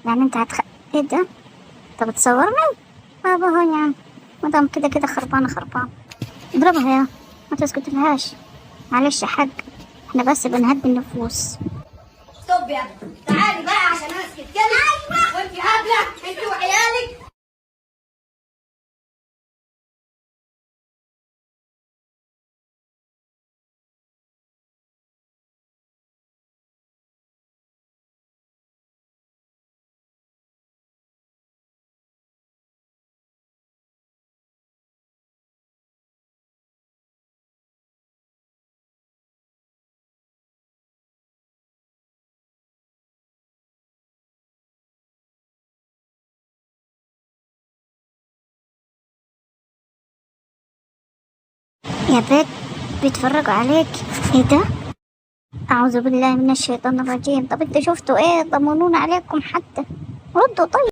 يعني انت ايه ده؟ طب تصورني؟ بابا هو يعني مدام كده كده خربانة خربانة. اضربها يا، ما تسكت لهاش. معلش يا حاج، احنا بس بنهدي النفوس. طب يا ابني تعالي بقى عشان انا اسكت كده. ايوه وانت هبله انت وعيالك. يا بيت بيتفرجوا عليك. ايه ده؟ اعوذ بالله من الشيطان الرجيم. طب انت شفتوا ايه؟ ضمنون عليكم حتى. ردوا طيب.